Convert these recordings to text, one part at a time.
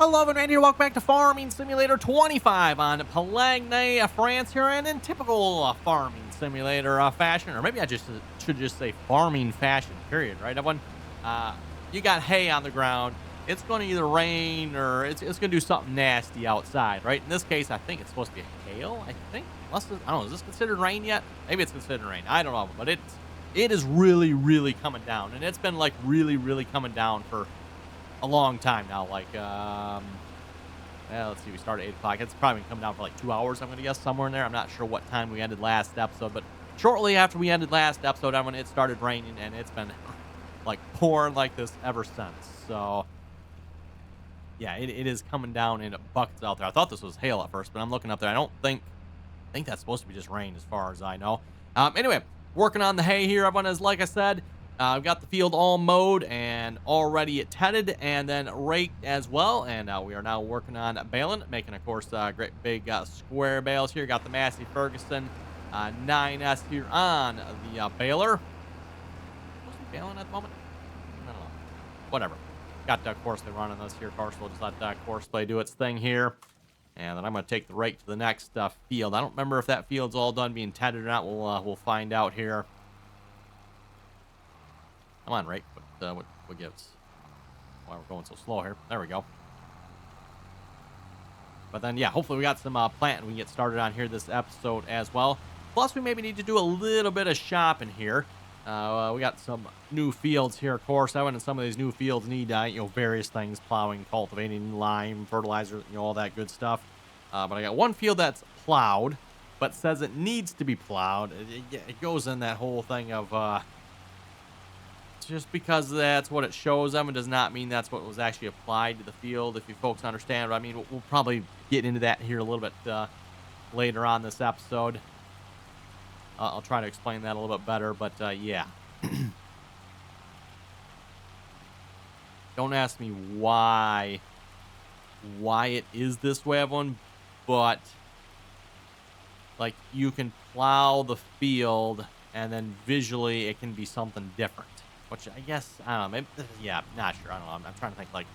Hello and Randy, welcome back to Farming Simulator 25 on Pallegney, France here, and in typical farming simulator fashion, or maybe I should just say farming fashion, period, right, everyone? You got hay on the ground. It's going to either rain or it's going to do something nasty outside, right? In this case, I think it's supposed to be hail, I think. Unless, I don't know, is this considered rain yet? Maybe it's considered rain. I don't know, but it is really, really coming down, and it's been, like, really, really coming down for a long time now. Like, well, let's see, we started at 8 o'clock. It's probably been coming down for like 2 hours, I'm going to guess, somewhere in there. I'm not sure what time we ended last episode, but shortly after we ended last episode, when it started raining, and it's been like pouring like this ever since. So, yeah, it is coming down in buckets out there. I thought this was hail at first, but I'm looking up there. I think that's supposed to be just rain as far as I know. Anyway, working on the hay here, everyone, is like I said, I've got the field all mowed and already tedded and then raked as well. And we are now working on baling, making, of course, great big square bales here. Got the Massey Ferguson 9S here on the baler. Wasn't baling at the moment? I don't know. Whatever. Got Courseplay running this here. Of course, we'll just let Courseplay do its thing here. And then I'm going to take the rake to the next field. I don't remember if that field's all done being tedded or not. We'll find out here. Come on, rake. What gives? Why we're going so slow here. There we go. But then, yeah, hopefully we got some planting we can get started on here this episode as well. Plus, we maybe need to do a little bit of shopping here. We got some new fields here, of course. And some of these new fields need, various things: plowing, cultivating, lime, fertilizer, all that good stuff. But I got one field that's plowed, but says it needs to be plowed. It goes in that whole thing of just because that's what it shows them, it does not mean that's what was actually applied to the field, if you folks understand what I mean. We'll probably get into that here a little bit later on this episode. I'll try to explain that a little bit better, but yeah. Don't ask me why it is this way, everyone, but like, you can plow the field and then visually it can be something different. Which I guess, I don't know, maybe, yeah, not sure. I don't know. I'm trying to think, like,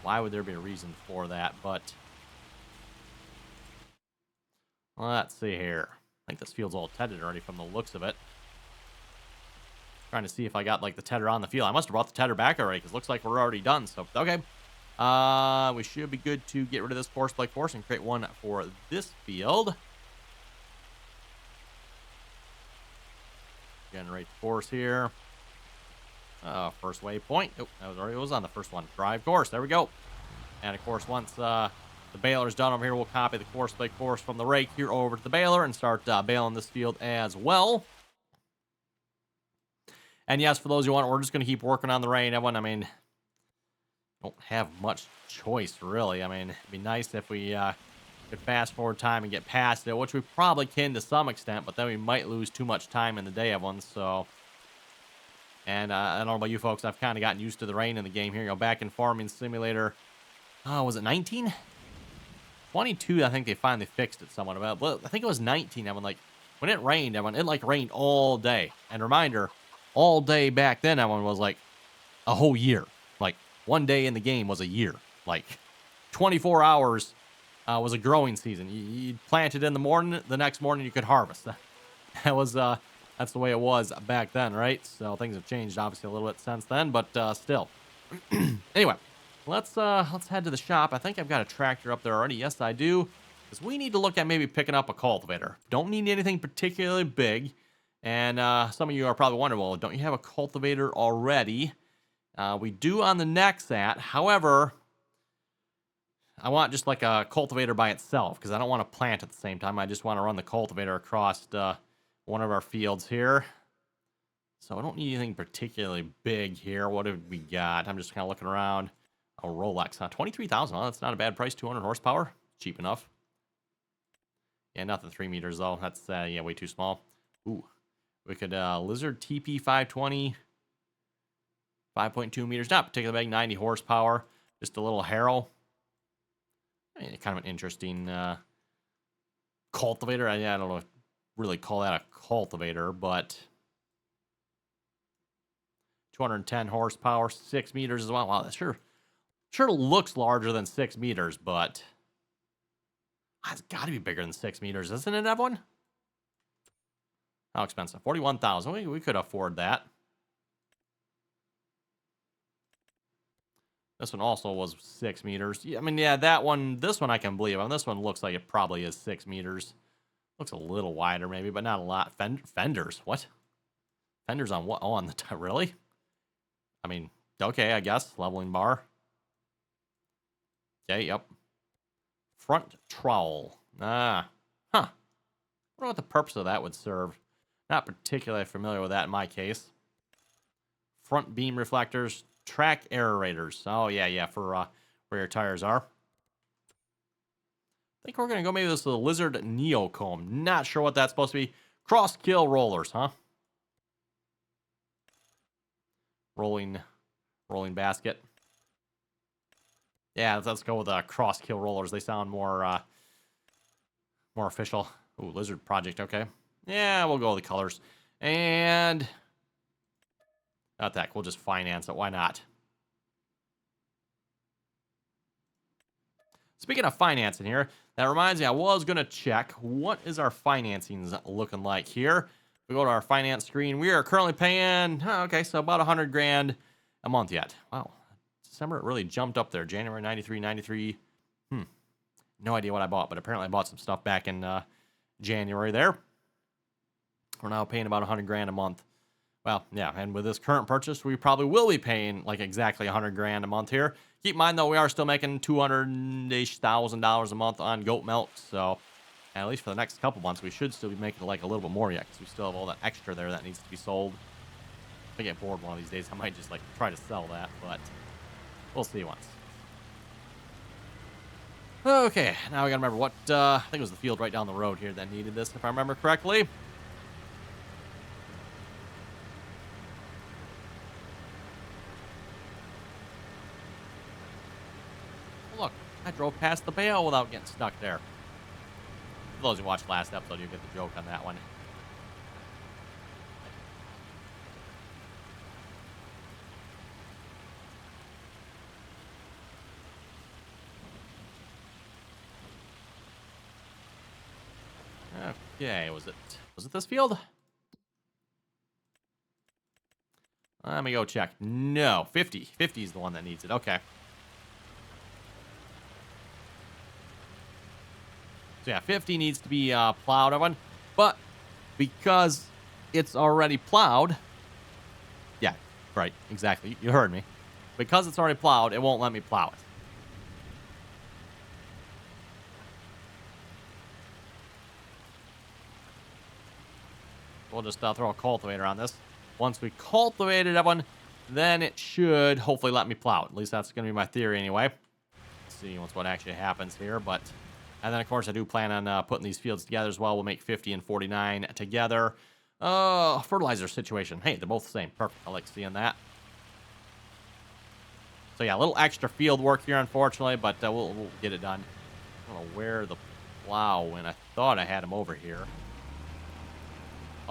why would there be a reason for that? But let's see here. I think this field's all tedded already from the looks of it. Trying to see if I got, like, the tedder on the field. I must have brought the tedder back already, because it looks like we're already done. So, okay. We should be good to get rid of this Courseplay course and create one for this field. Generate the course here. First waypoint. Oh, it was on the first one. Drive course. There we go. And of course, once the baler's done over here, we'll copy the Courseplay course from the rake here over to the baler and start baling this field as well. And yes, for those who want, we're just going to keep working on the rain. Everyone, I mean, don't have much choice, really. I mean, it'd be nice if we could fast forward time and get past it, which we probably can to some extent, but then we might lose too much time in the day, everyone, so... And I don't know about you folks, I've kind of gotten used to the rain in the game here. Back in Farming Simulator, was it 19? 22, I think they finally fixed it somewhat. Well, I think it was 19. Like, when it rained, it like rained all day. And reminder, all day back then, was like a whole year. Like, one day in the game was a year. Like, 24 hours was a growing season. You'd plant it in the morning, the next morning you could harvest. That was... That's the way it was back then, right? So things have changed, obviously, a little bit since then, but still. Anyway, let's head to the shop. I think I've got a tractor up there already. Yes, I do. Because we need to look at maybe picking up a cultivator. Don't need anything particularly big. And some of you are probably wondering, well, don't you have a cultivator already? We do on the Nexat. However, I want just like a cultivator by itself, because I don't want to plant at the same time. I just want to run the cultivator across one of our fields here. So I don't need anything particularly big here. What have we got? I'm just kind of looking around. Oh, Rolex, huh? 23,000. Well, that's not a bad price. 200 horsepower. Cheap enough. Yeah, nothing 3 meters, though. That's, yeah, way too small. Ooh. We could, Lizard TP 520. 5.2 meters. Not particularly big. 90 horsepower. Just a little harrow. I mean, kind of an interesting cultivator. I don't know really call that a cultivator, but 210 horsepower, 6 meters as well. Wow, that's sure Sure looks larger than 6 meters, but it's got to be bigger than 6 meters, isn't it, everyone? How expensive? 41,000. We could afford that. This one also was 6 meters. Yeah, I mean, yeah, that one, this one I can believe. I mean, this one looks like it probably is 6 meters. Looks a little wider maybe, but not a lot. Fenders, what? Fenders on what? Oh, on the really? I mean, okay, I guess. Leveling bar. Okay, yep. Front trowel. Huh. I wonder what the purpose of that would serve. Not particularly familiar with that in my case. Front beam reflectors. Track aerators. Oh, yeah, for where your tires are. I think we're going to go maybe this is the Lizard Neocomb. Not sure what that's supposed to be. Cross kill rollers, huh? Rolling basket. Yeah, let's go with cross kill rollers. They sound more official. Ooh, Lizard Project, okay. Yeah, we'll go with the colors. And not that. We'll just finance it. Why not? Speaking of financing here, that reminds me, I was going to check what is our financing looking like here. We go to our finance screen. We are currently paying, okay, so about 100 grand a month yet. Wow. December, it really jumped up there. January, 93. No idea what I bought, but apparently I bought some stuff back in January there. We're now paying about 100 grand a month. Well, yeah, and with this current purchase, we probably will be paying like exactly 100 grand a month here. Keep in mind, though, we are still making $200,000 a month on goat milk, so at least for the next couple months, we should still be making like a little bit more yet, because we still have all that extra there that needs to be sold. If I get bored one of these days, I might just like try to sell that, but we'll see once. Okay, now we gotta remember what, I think it was the field right down the road here that needed this, if I remember correctly. Look, I drove past the bale without getting stuck there. For those who watched last episode, you get the joke on that one. Okay, was it this field? Let me go check. No, 50. 50 is the one that needs it. Okay. So yeah, 50 needs to be plowed, everyone. But because it's already plowed, yeah, right, exactly. You heard me. Because it's already plowed, it won't let me plow it. We'll just throw a cultivator on this. Once we cultivate it, everyone, then it should hopefully let me plow it. At least that's going to be my theory anyway. Let's see what actually happens here. And then, of course, I do plan on putting these fields together as well. We'll make 50 and 49 together. Fertilizer situation. Hey, they're both the same. Perfect. I like seeing that. So, yeah, a little extra field work here, unfortunately, but we'll get it done. I don't know where the plow went. I thought I had him over here.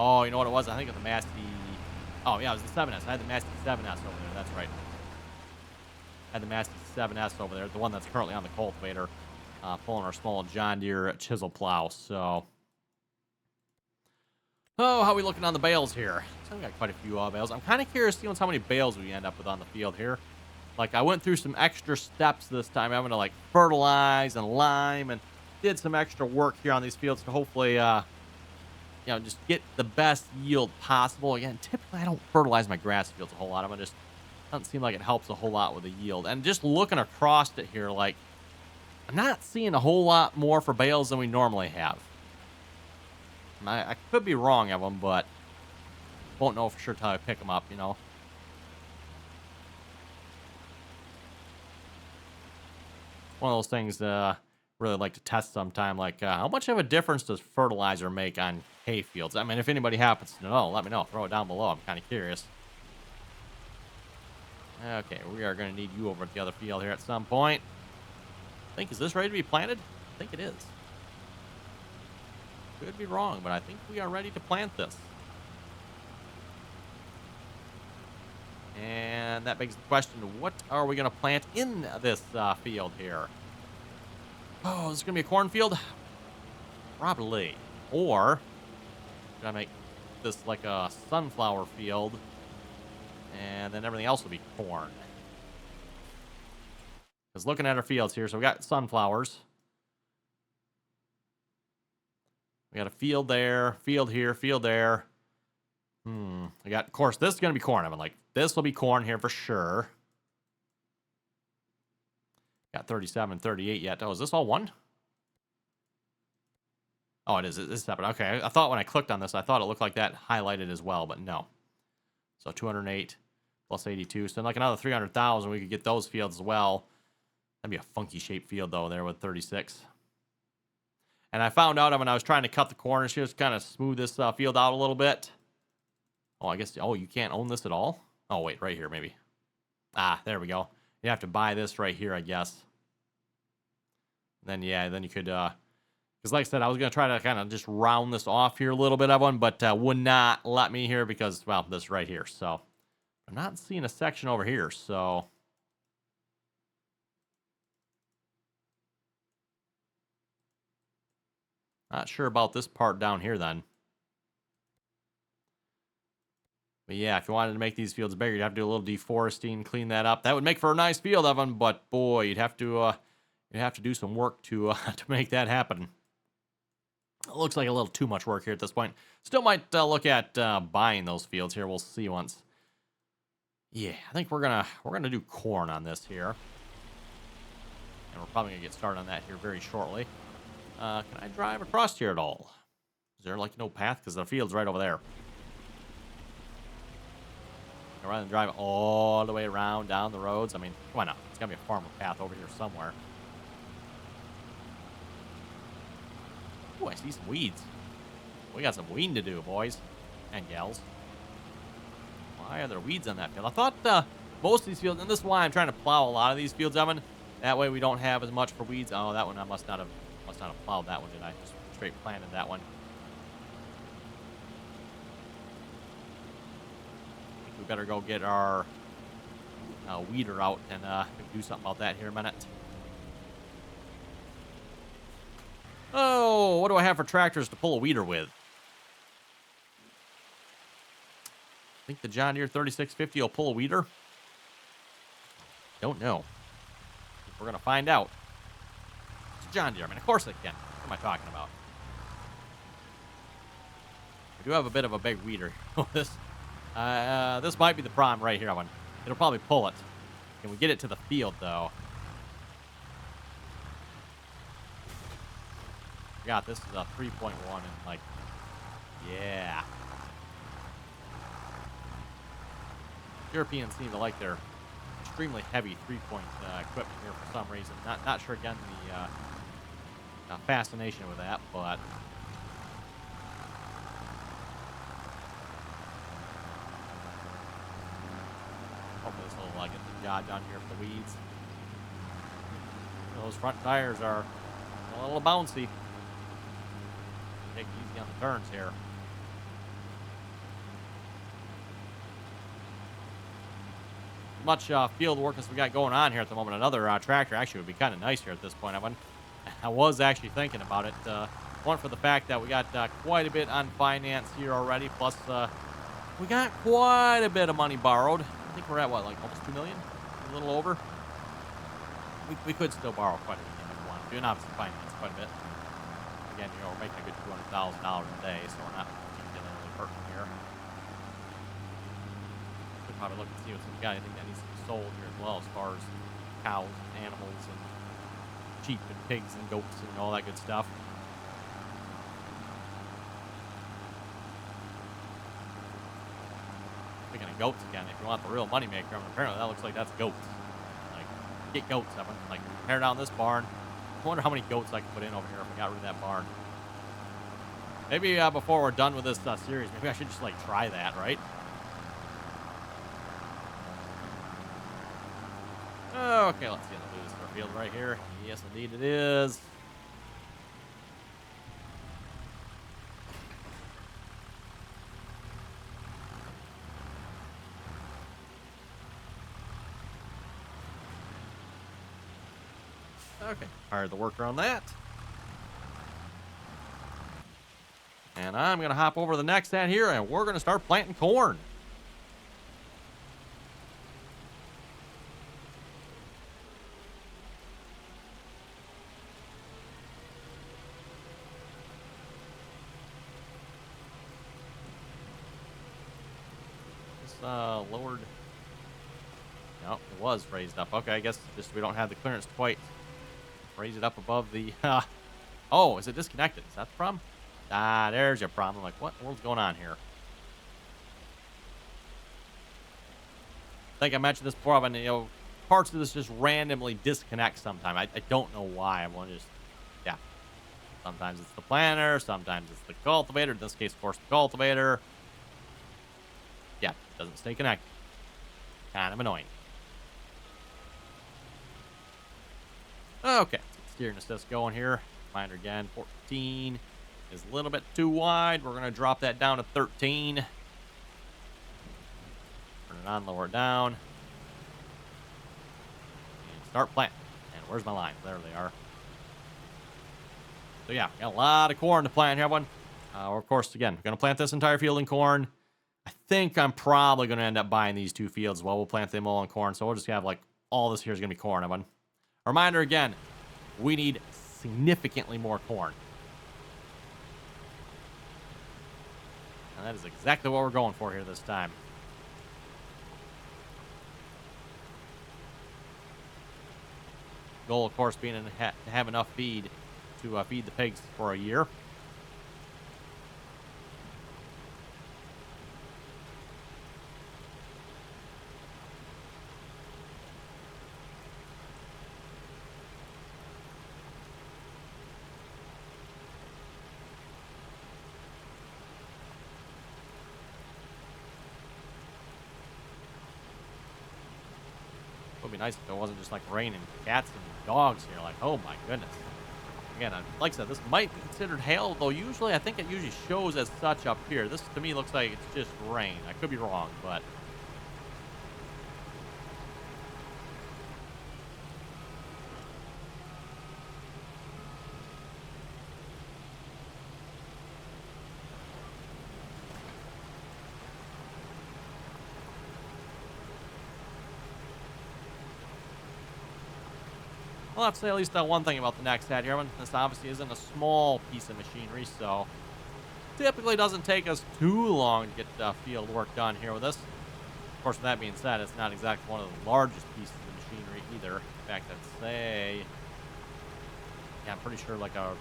Oh, you know what it was? I think it was the Masty. Oh, yeah, it was the 7S. I had the Masty 7S over there. That's right. I had the Masty 7S over there, the one that's currently on the cultivator, pulling our small John Deere chisel plow. So, how are we looking on the bales here? So we got quite a few bales. I'm kind of curious to see how many bales we end up with on the field here. Like, I went through some extra steps this time, having to like fertilize and lime, and did some extra work here on these fields to hopefully just get the best yield possible. Again, typically I don't fertilize my grass fields a whole lot. Doesn't seem like it helps a whole lot with the yield. And just looking across it here, like, I'm not seeing a whole lot more for bales than we normally have. I could be wrong of them, but won't know for sure till I pick them up, One of those things really like to test sometime, like how much of a difference does fertilizer make on hay fields? I mean, if anybody happens to know, let me know. Throw it down below. I'm kind of curious. Okay, we are going to need you over at the other field here at some point. I think, is this ready to be planted? I think it is. Could be wrong, but I think we are ready to plant this. And that begs the question, what are we going to plant in this field here? Oh, this is going to be a cornfield? Probably. Or, going to make this like a sunflower field, and then everything else will be corn. Because looking at our fields here, so we got sunflowers. We got a field there, field here, field there. I got, of course, this is going to be corn. I'm like, this will be corn here for sure. Got 37, 38 yet. Oh, is this all one? Oh, it is. It's separate. Okay, I thought when I clicked on this, I thought it looked like that highlighted as well, but no. So 208 plus 82. So like another 300,000, we could get those fields as well. That'd be a funky shaped field, though, there with 36. And I found out when I was trying to cut the corners here, just kind of smooth this field out a little bit. Oh, I guess, oh, you can't own this at all? Oh, wait, right here, maybe. Ah, there we go. You have to buy this right here, I guess. Then, yeah, then you could, because like I said, I was going to try to kind of just round this off here a little bit of one, but would not let me here because, well, this right here. So, I'm not seeing a section over here, so. Not sure about this part down here then. But yeah, if you wanted to make these fields bigger, you'd have to do a little deforesting, clean that up. That would make for a nice field of them, but boy, you'd have to do some work to to make that happen. It looks like a little too much work here at this point. Still might look at buying those fields here. We'll see once. Yeah, I think we're gonna do corn on this here, and we're probably gonna get started on that here very shortly. Can I drive across here at all? Is there like no path? Because the field's right over there. Rather than drive all the way around down the roads, I mean, why not? It's gotta be a farmer path over here somewhere. Oh, I see some weeds. We got some weeding to do, boys and gals. Why are there weeds on that field? I thought most of these fields, and this is why I'm trying to plow a lot of these fields, Evan. That way we don't have as much for weeds. Oh, that one I must not have plowed that one, did I? Just straight planted that one. I think we better go get our weeder out and do something about that here in a minute. Oh, what do I have for tractors to pull a weeder with? I think the John Deere 3650 will pull a weeder. Don't know. We're going to find out. It's John Deere. I mean, of course it can. What am I talking about? I do have a bit of a big weeder. This might be the problem right here. It'll probably pull it. Can we get it to the field, though? God, this is a 3.1 and like, yeah. Europeans seem to like their extremely heavy 3-point equipment here for some reason. Not sure again the fascination with that, but hopefully this will get the job done here for the weeds. Those front tires are a little bouncy. Take it easy on the turns here. Much field work as we got going on here at the moment. Another tractor actually would be kind of nice here at this point. I was actually thinking about it. One for the fact that we got quite a bit on finance here already. Plus, we got quite a bit of money borrowed. I think we're at what, like almost $2 million, a little over. We could still borrow quite a bit if we want to, and obviously finance quite a bit. Again, we're making a good $200,000 a day, so we're not particularly hurting here. We'll probably look and see if we got anything that needs to be sold here as well, as far as cows and animals and sheep and pigs and goats and all that good stuff. Speaking of goats again, if you want the real moneymaker, apparently that looks like that's goats. Like, get goats, Evan. Like, tear down this barn. I wonder how many goats I can put in over here if we got rid of that barn. Maybe before we're done with this series, maybe I should just, like, try that, right? Okay, let's see if this is our field right here. Yes, indeed it is. Okay, hired the worker on that. And I'm going to hop over to the next set here, and we're going to start planting corn. Lowered. No, it was raised up. Okay, I guess just we don't have the clearance to quite raise it up above the. Oh, is it disconnected? Is that the problem? Ah, there's your problem. Like, what in the world's going on here? I think I mentioned this before, but parts of this just randomly disconnect sometimes. I don't know why. I want to just, yeah. Sometimes it's the planter, sometimes it's the cultivator. In this case, of course, the cultivator. Yeah, doesn't stay connected. Kind of annoying. Okay, steering assist going here. Reminder again, 14 is a little bit too wide. We're going to drop that down to 13. Turn it on, lower it down. And start planting. And where's my lines? There they are. So yeah, got a lot of corn to plant here, everyone. Of course, again, we're going to plant this entire field in corn. I think I'm probably going to end up buying these 2 fields as well. We'll plant them all in corn. So we'll just have like all this here is going to be corn, everyone. Reminder again, we need significantly more corn. And that is exactly what we're going for here this time. Goal, of course, being to have enough feed to feed the pigs for a year. Would be nice if it wasn't just like raining cats and dogs here. Like, oh my goodness. Again, like I said, this might be considered hail, though usually I think it usually shows as such up here. This to me looks like it's just rain. I could be wrong, but I'll have to say at least one thing about the next hat here. This obviously isn't a small piece of machinery, so typically doesn't take us too long to get field work done here with this. Of course, with that being said, it's not exactly one of the largest pieces of machinery either. In fact, I'd say, yeah, I'm pretty sure like a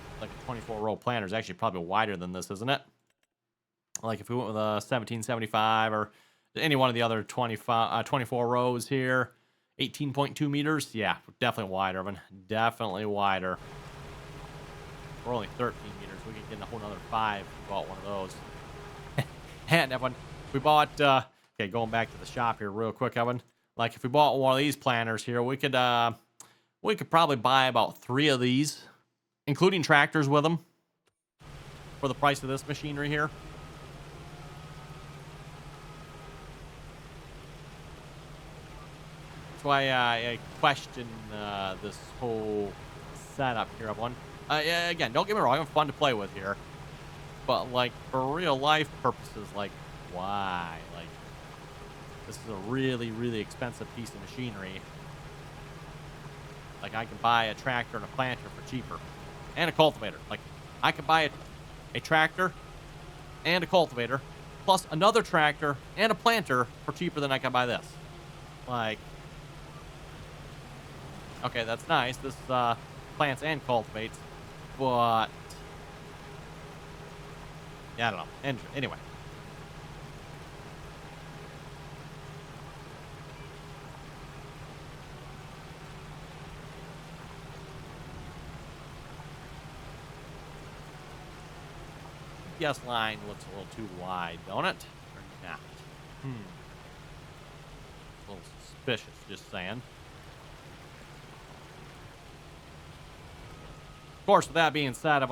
24-row planter is actually probably wider than this, isn't it? Like if we went with a 1775 or any one of the other 24 rows here. 18.2 meters. Yeah, definitely wider, man. Definitely wider. We're only 13 meters. We could get a whole another 5 if we bought one of those. And Evan, we bought, okay, going back to the shop here real quick, Evan. Like if we bought one of these planters here, we could probably buy about 3 of these, including tractors with them, for the price of this machinery here. That's why I question this whole setup here, everyone. Again, don't get me wrong, I'm fun to play with here. But, like, for real life purposes, like, why? Like, this is a really, really expensive piece of machinery. Like, I can buy a tractor and a planter for cheaper. And a cultivator. Like, I could buy a tractor and a cultivator, plus another tractor and a planter for cheaper than I can buy this. Like, okay, that's nice. This plants and cultivates, but yeah, I don't know. And anyway, GPS line looks a little too wide, don't it? Or not? A little suspicious, just saying. Of course, with that being said,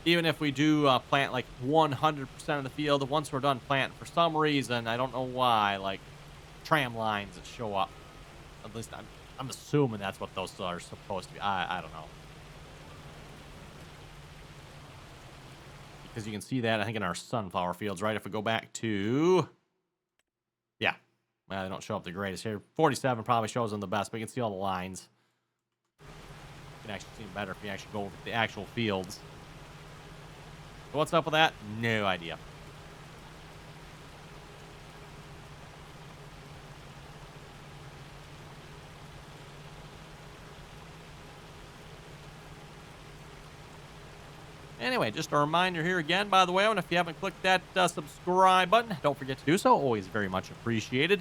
even if we do plant like 100% of the field, once we're done planting, for some reason, I don't know why, like tram lines that show up. At least I'm assuming that's what those are supposed to be. I don't know. Because you can see that, I think, in our sunflower fields, right? If we go back to... Yeah. Well, they don't show up the greatest here. 47 probably shows them the best, but you can see all the lines. You can actually see them better if you actually go over to the actual fields. So what's up with that? No idea. Anyway, just a reminder here again, by the way, and if you haven't clicked that subscribe button, don't forget to do so. Always very much appreciated.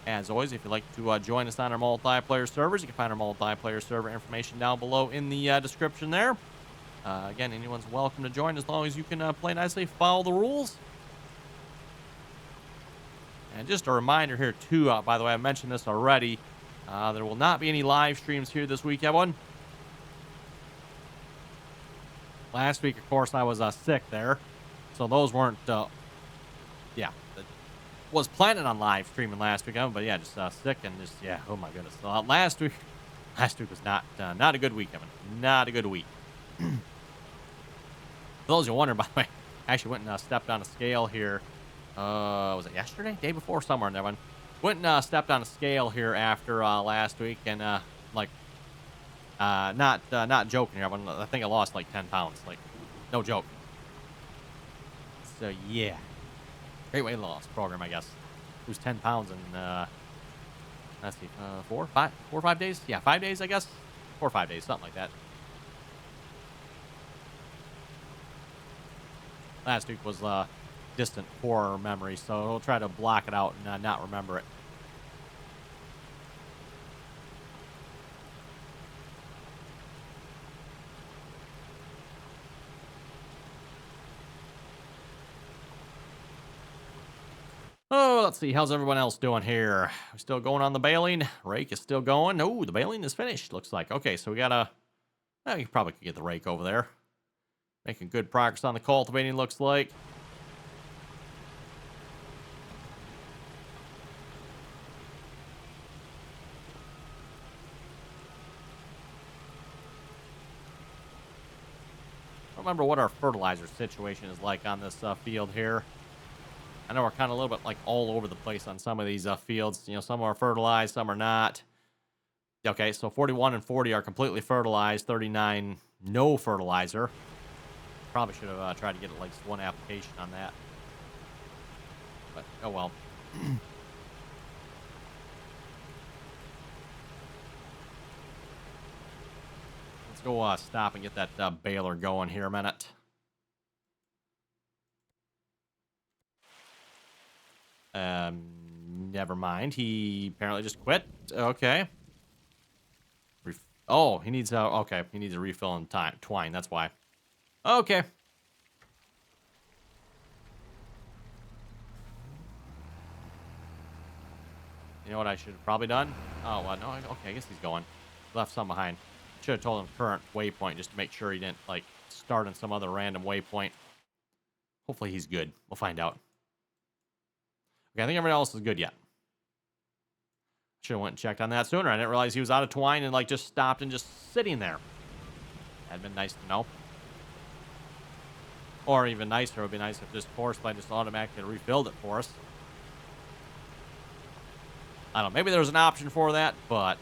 As always, if you'd like to join us on our multiplayer servers, you can find our multiplayer server information down below in the description there. Again, anyone's welcome to join as long as you can play nicely, follow the rules. And just a reminder here, too, by the way, I mentioned this already. There will not be any live streams here this week, everyone. Last week, of course, I was sick there. So those weren't, yeah. Was planning on live streaming last week, but yeah, just sick and just, yeah, oh my goodness. So, last week was not a good week, Evan. Not a good week. For those who wonder, by the way, I actually went and stepped on a scale here. Was it yesterday? Day before, somewhere in there, one. Went and stepped on a scale here after last week, and like, not joking here. I think I lost like 10 pounds. Like, no joke. So yeah, great weight loss program, I guess. Lose 10 pounds in let's see, 4 or 5 days. Yeah, 5 days, I guess. 4 or 5 days, something like that. Last week was distant horror memory, so we'll try to block it out and not remember it. Oh, let's see. How's everyone else doing here? We're still going on the baling. Rake is still going. Oh, the baling is finished, looks like. Okay, so we got you probably could get the rake over there. Making good progress on the cultivating, looks like. I don't remember what our fertilizer situation is like on this field here. I know we're kind of a little bit like all over the place on some of these fields. You know, some are fertilized, some are not. Okay, so 41 and 40 are completely fertilized. 39, no fertilizer. Probably should have tried to get at least one application on that. But, oh well. Let's go stop and get that baler going here a minute. Never mind. He apparently just quit. Okay. Oh, he needs okay. He needs a refill in twine. That's why. Okay. You know what I should have probably done? Oh, well, no. Okay, I guess he's going. Left some behind. Should have told him current waypoint just to make sure he didn't, like, start on some other random waypoint. Hopefully he's good. We'll find out. Okay, I think everyone else is good yet. Should have went and checked on that sooner. I didn't realize he was out of twine and, like, just stopped and just sitting there. That'd been nice to know. Or even nicer, it would be nice if this forest line just automatically refilled it for us. I don't know. Maybe there's an option for that, but...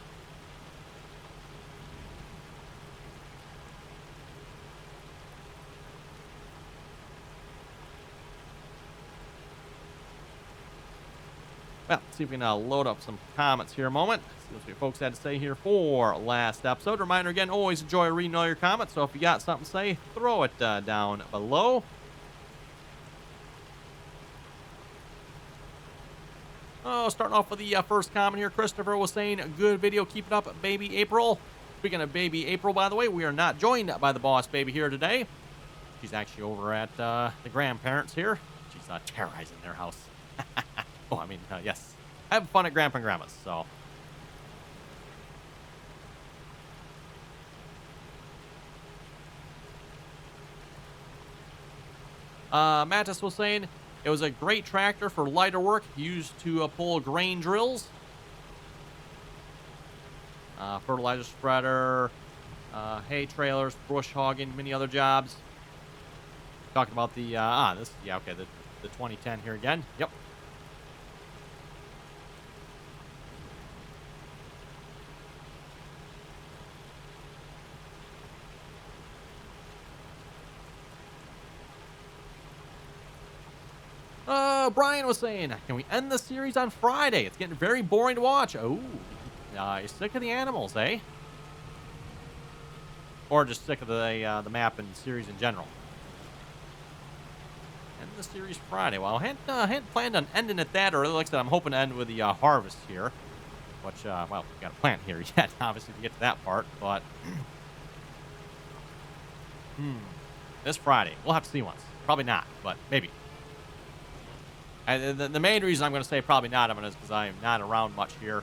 Well, let's see if we can load up some comments here a moment. See what you folks had to say here for last episode. Reminder again, always enjoy reading all your comments. So if you got something to say, throw it down below. Oh, starting off with the first comment here. Christopher was saying, good video, keep it up, baby April. Speaking of baby April, by the way, we are not joined by the boss baby here today. She's actually over at the grandparents here. She's terrorizing their house. Oh, I mean, yes. Have fun at Grandpa and Grandma's, so. Mattis was saying, it was a great tractor for lighter work, used to pull grain drills. fertilizer spreader, hay trailers, bush hogging, many other jobs. Talking about the, the 2010 here again. Yep. Brian was saying, can we end the series on Friday? It's getting very boring to watch. Oh, you're sick of the animals, eh? Or just sick of the map and series in general. End the series Friday. Well, I hadn't planned on ending at that early. Like I said, I'm hoping to end with the harvest here. Which, well, we got a plant here yet, obviously, to get to that part. But, this Friday. We'll have to see once. Probably not, but maybe. And the main reason I'm going to say probably not, is because I am not around much here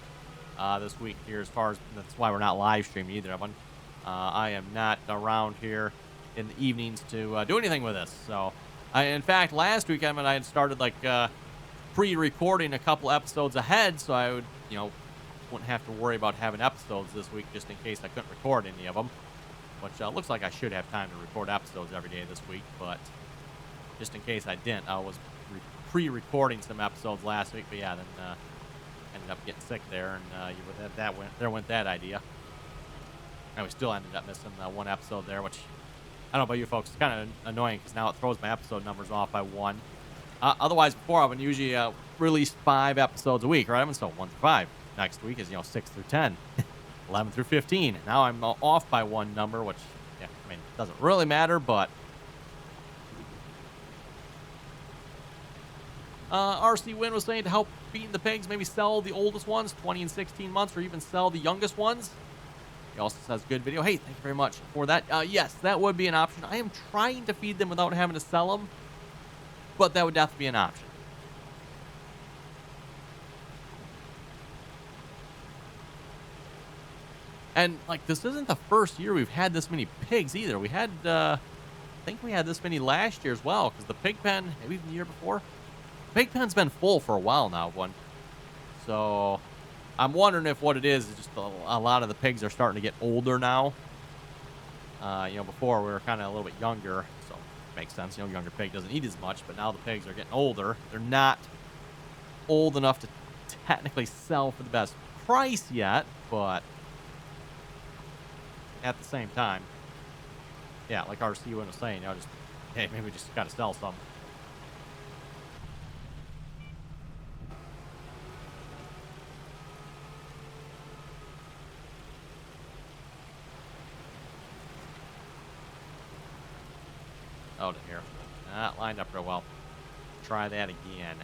this week here, as far as that's why we're not live streaming either of them. I am not around here in the evenings to do anything with this. So, in fact, last week I had started like pre-recording a couple episodes ahead, so I would, wouldn't have to worry about having episodes this week just in case I couldn't record any of them. Which looks like I should have time to record episodes every day this week, but just in case I didn't, I was pre-recording some episodes last week, but yeah, then ended up getting sick there, and there went that idea. And we still ended up missing one episode there, which I don't know about you folks, it's kind of annoying because now it throws my episode numbers off by one. Otherwise, before I would usually release 5 episodes a week, right? I'm so 1 through 5. Next week is 6 through 10, 11 through 15. Now I'm off by one number, which doesn't really matter, but. RC Win was saying to help feeding the pigs, maybe sell the oldest ones, 20 and 16 months, or even sell the youngest ones. He also says, good video. Hey, thank you very much for that. Yes, that would be an option. I am trying to feed them without having to sell them, but that would definitely be an option. And, this isn't the first year we've had this many pigs either. We had, I think we had this many last year as well, because the pig pen, maybe even the year before, pig pen's been full for a while now, so I'm wondering if what it is just a lot of the pigs are starting to get older now. Before we were kind of a little bit younger, so it makes sense. Younger pig doesn't eat as much, but now the pigs are getting older. They're not old enough to technically sell for the best price yet, but at the same time, yeah, like RC was saying, maybe we just got to sell some. Oh, here. Not lined up real well. Try that again.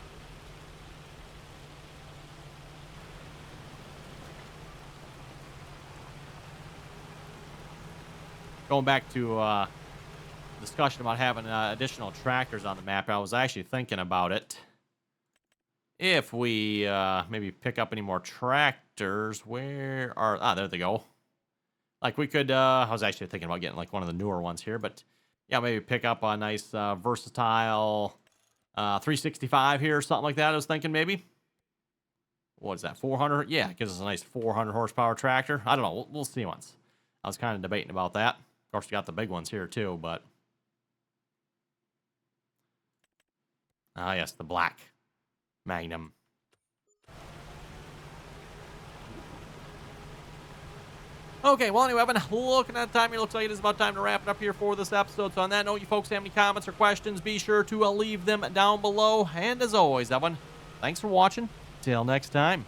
Going back to discussion about having additional tractors on the map, I was actually thinking about it. If we maybe pick up any more tractors, where are... there they go. We could... I was actually thinking about getting one of the newer ones here, but... Yeah, maybe pick up a nice versatile 365 here or something like that. I was thinking maybe. What is that, 400? Yeah, it gives us a nice 400 horsepower tractor. I don't know. We'll see once. I was kind of debating about that. Of course, we got the big ones here too, but. Yes, the black Magnum. Okay, well, anyway, I've been looking at the time. It looks like it is about time to wrap it up here for this episode. So on that note, you folks have any comments or questions, be sure to leave them down below. And as always, everyone, thanks for watching. Till next time.